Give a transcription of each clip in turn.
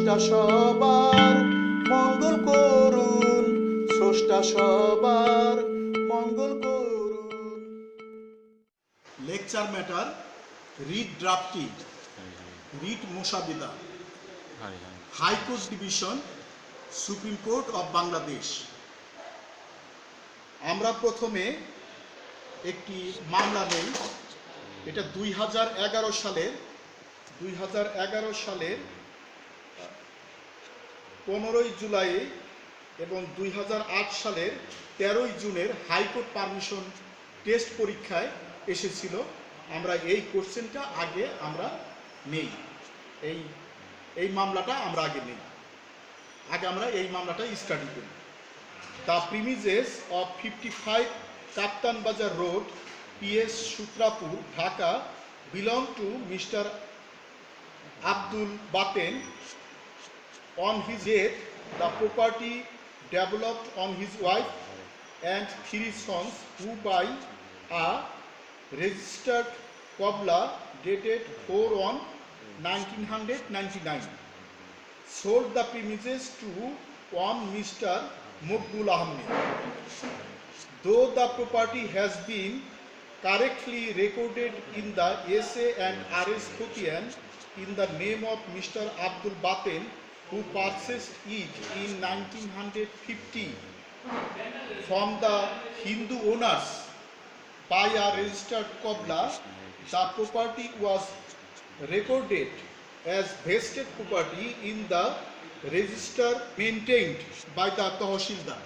স্রষ্টা সবার মঙ্গল করুন, স্রষ্টা সবার মঙ্গল করুন। Lecture matter, writ drafting, writ মোসাবিদা, high court division, supreme court of Bangladesh. আমরা প্রথমে একটি মামলা নেই। এটা 2011 সালের 15ই জুলাই এবং 2008 সালের 13ই জুনের হাইকোর্ট পারমিশন টেস্ট পরীক্ষায় এসেছিল। আমরা এই কোশ্চেনটা আগে আমরা নেই, এই মামলাটা আমরা আগে নেই, আমরা এই মামলাটা স্টাডি করি। দ্য প্রিমিসেস অফ 55 কাপ্তান বাজার road, PS Sutrapur, Dhaka belong to Mr. Abdul Baten. On his death, the property developed on his wife and 3 sons, who by a registered Qobla dated 4/1/1999 sold the premises to one Mr. Mokbul Ahmed. Though the property has been correctly recorded in the SA and RS Khotian in the name of Mr. Abdul Baten, who purchased it in 1950 from the Hindu owners by a registered Qobla, the property was recorded as vested property in the register maintained by the Tahsildar.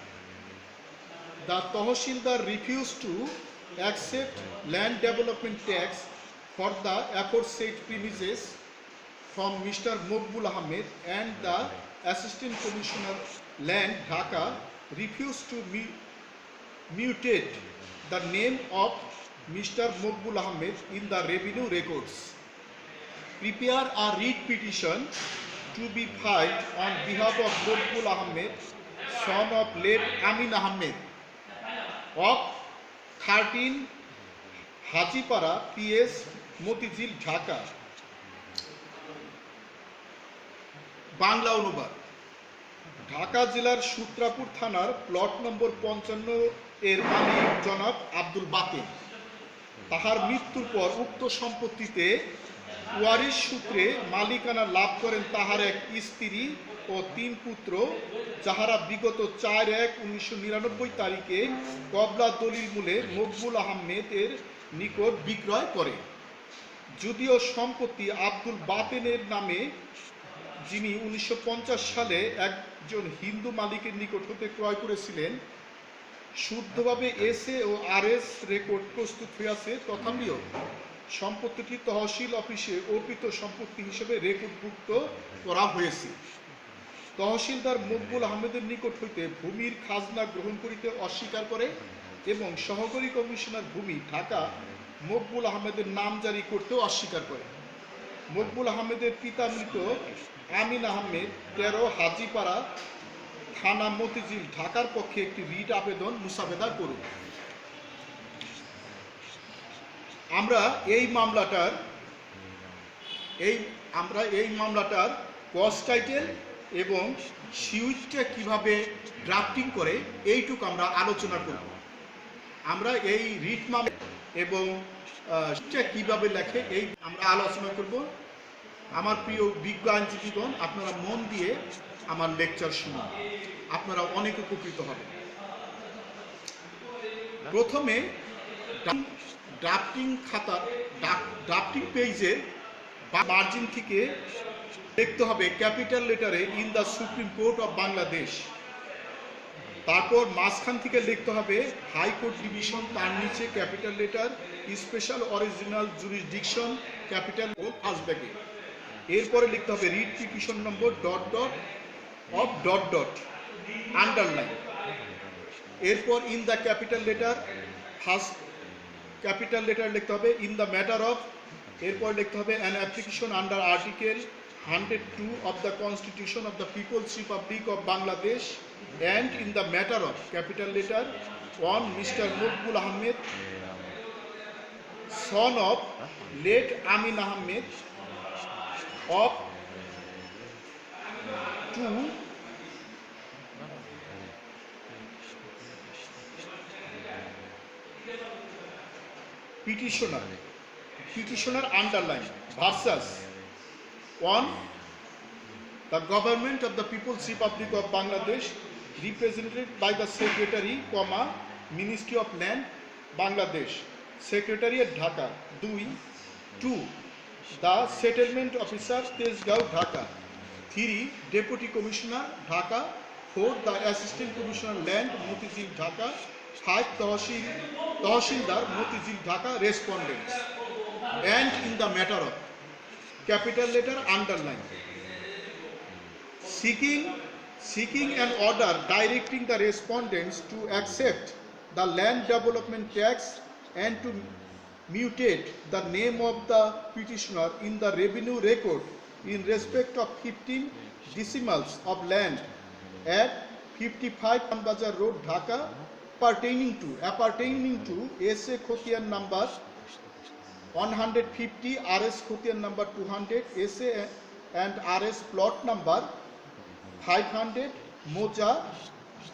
The Tahsildar refused to accept land development tax for the aforesaid premises from Mr. Mokbul Ahmed, and the Assistant Commissioner Land, Dhaka, refused to mutate the name of Mr. Mokbul Ahmed in the revenue records. Prepare a writ petition to be filed on behalf of Mokbul Ahmed, son of late Amin Ahmed, of 13 Hajipara, PS Motizil, Dhaka. Bangla অনুবাদ। ঢাকা জেলার সূত্রাপুর থানার plot নম্বর 55 এর মালিক জনাব আব্দুল বাতেন তাহার মৃত্যুর পর উক্ত সম্পত্তিতে ওয়ারিশ সূত্রে মালিকানা লাভ করেন তাহার এক স্ত্রী ও 3 পুত্র, যাহারা বিগত 4/1/1999 তারিখে কবলা দলিল মূলে মকবুল আহমেদের নিকট বিক্রয় করে। যদিও সম্পত্তি আব্দুল বাতেনের নামে, যিনি 1950 সালে একজন হিন্দু মালিকের নিকট হতে ক্রয় করেছিলেন, শুদ্ধভাবে SA ও RS রেকর্ড প্রস্তুত হইয়াছে, তথাপিও সম্পত্তিটি তহসিল অফিসে অর্পিত সম্পত্তি হিসেবে রেকর্ডভুক্ত করা হয়েছে। তহসিলদার মকবুল আহমেদের নিকট হইতে ভূমির খাজনা গ্রহণ করিতে অস্বীকার করে এবং সহকারী কমিশনার ভূমি, ঢাকা, মকবুল আহমেদের নাম জারি করতেও অস্বীকার করে। মকবুল আহমেদের পিতা মৃত আমিন আহমেদ 13 হাজিপাড়া, থানা মতিঝিল, ঢাকার পক্ষে একটি রিট আবেদন মুসাবেদা করুন। আমরা এই মামলাটার কজ টাইটেল এবং সিউইটটা কিভাবে ড্রাফটিং করে এইটুকু আমরা আলোচনা করব। আমরা এই রিট মামলা এবং কিভাবে লেখে এই আমরা আলোচনা করব। আমার প্রিয় বিজ্ঞ আইনজীবীগণ, আপনারা মন দিয়ে আমার লেকচার শুনুন, আপনারা অনেক উপকৃত হবেন। প্রথমে ড্রাফটিং খাতার ড্রাফটিং পেজে মার্জিন থেকে লিখতে হবে ক্যাপিটাল লেটারে in the supreme court of Bangladesh. তারপর মাঝখান থেকে লিখতে হবে হাইকোর্ট ডিভিশন, তার নিচে capital letter special original jurisdiction, capital ও ফার্স্ট ব্র্যাকেট। এরপরে লিখতে হবে রিট পিটিশন নম্বর ... আন্ডারলাইন। এরপর in the capital letter, first capital letter লিখতে হবে ইন দ্য ম্যাটার অফ। এরপর লিখতে হবে an application under article 102 of the constitution of the people's republic of Bangladesh and in the matter of capital letter on Mr. Mokbul Ahmed, son of late Amin Ahmed, of to petitioner underline versus 1 the government of the People's Republic of Bangladesh represented by the Secretary, Ministry of Land, Bangladesh, Secretariat Dhaka. 2 the Settlement Officer, Tezgao, Dhaka. 3 Deputy Commissioner, Dhaka. 4 the Assistant Commissioner Land, Motizil, Dhaka. 5 Tahsildar, Motizil, Dhaka. Respondents. And in the matter of capital letter underline. Seeking an order directing the respondents to accept the land development tax and to mutate the name of the petitioner in the revenue record in respect of 15 decimals of land at 55 Bazar Road, Dhaka, appertaining to SA Khotian number 150, RS Khotian number 200, SA and RS plot number 500, Moja,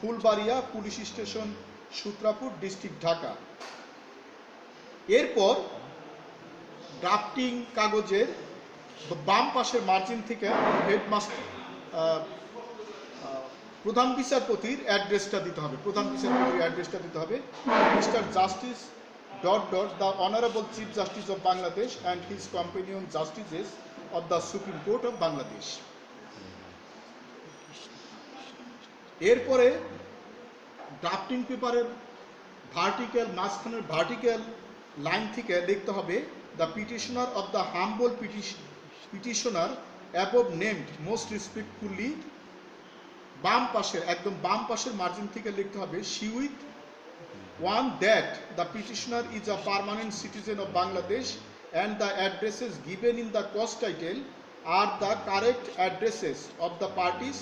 Fulbaria, Police Station, Sutrapur, District, Dhaka. এরপর drafting কাগজের বাম পাশের margin থেকে headmaster প্রধান বিচারপতির অ্যাড্রেসটা দিতে হবে mister justice ... the Honorable Chief Justice of Bangladesh and his companion justices of the Supreme Court of Bangladesh. এরপরে ড্রাফটিং পেপারের মাঝখানের ভার্টিক্যাল লাইন থেকে লিখতে হবে the petitioner of the humble petitioner above named most respectfully. একদম বাম পাশের margin থেকে লিখতে হবে she with 1 that the petitioner is a permanent citizen of Bangladesh and the addresses given in the cause title are the correct addresses of the parties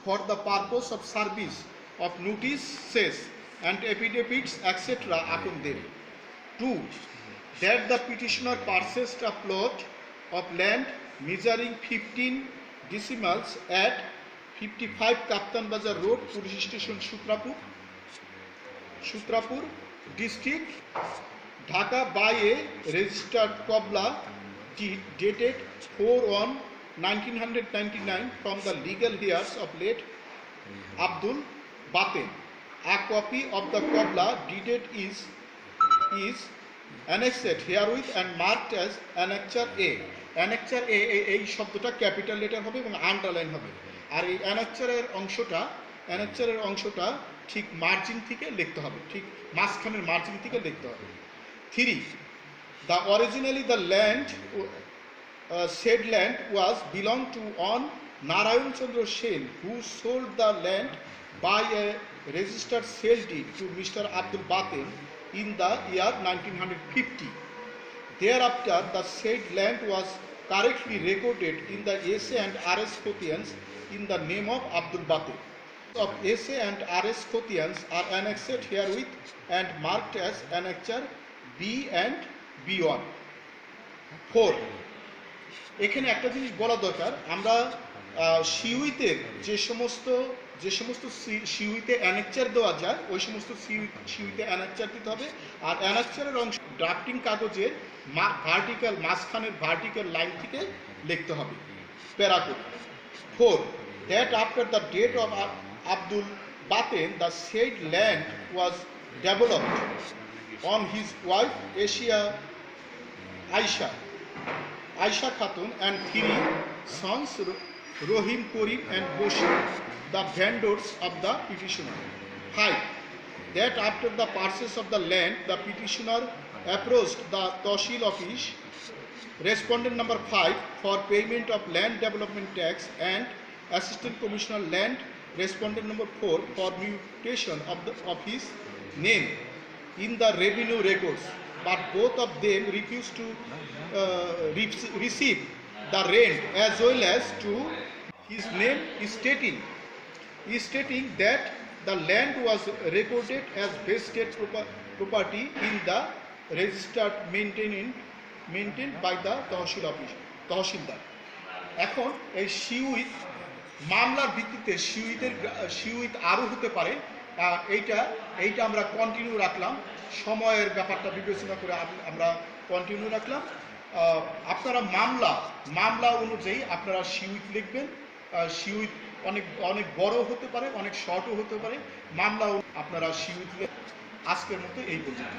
for the purpose of service of notices and affidavits etc. upon them. 2 that the petitioner purchased a plot of land measuring 15 decimals at 55 Kaptan Bazar Road, Police Station, Sutrapur, District, Dhaka by a registered Qobla dated 4/1/1999 from the legal heirs of late Abdul Baten. A copy of the Qobla deeded is annexed herewith and marked as Annexure A. Annexure A এই শব্দটা capital letter হবে এবং underline হবে। আর এই অ্যানেকচারের অংশটা ঠিক margin থেকে লিখতে হবে, ঠিক মাঝখানের মার্জিন থেকে লিখতে হবে। 3 the originally the land said land was belonged to on Narayan Chandra Sen, who sold the land by a registered sale deed to Mr. Abdul Baten in the year 1950. Thereafter the said land was correctly recorded in the SA and RS Khotians in the name of Abdul Baten. Of SA and RS Khotians are annexed herewith and marked as Annexure B and B1. 4 এখানে একটা জিনিস বলা দরকার, আমরা সিউইতের যে সমস্ত সিউইতে annexure দেওয়া যায় ওই সমস্ত সিউইতে অ্যানেকচার দিতে হবে। আর অ্যানেকচারের অংশ ড্রাফটিং কাগজের মাঝখানের ভার্টিক্যাল লাইন থেকে লিখতে হবে প্যারা করে। 4 that after the date of Abdul Baten the said land was developed on his wife Aisha Khatun and 3 sons Rohim, Korim and Boshir, the vendors of the petitioner. 5 that after the purchase of the land the petitioner approached the Tahsil office, respondent number 5, for payment of land development tax and Assistant Commissioner Land, respondent number 4, for mutation of his name in the revenue records, but both of them refused to receive the rent as well as to his name is stating that the land was recorded as vested property in the registered maintained by the Tahsil office, Tahsildar. এখন এই মামলার ভিত্তিতে সিউইথ আরও হতে পারে, এইটা আমরা continue রাখলাম, সময়ের ব্যাপারটা বিবেচনা করে আমরা কন্টিনিউ রাখলাম। আপনারা মামলা অনুযায়ী আপনারা সিউইথ লিখবেন। সিউইথ অনেক বড় হতে পারে, অনেক শর্টও হতে পারে। মামলা আপনারা সিউইথ লিখবেন। আজকের মতো এই পর্যন্ত।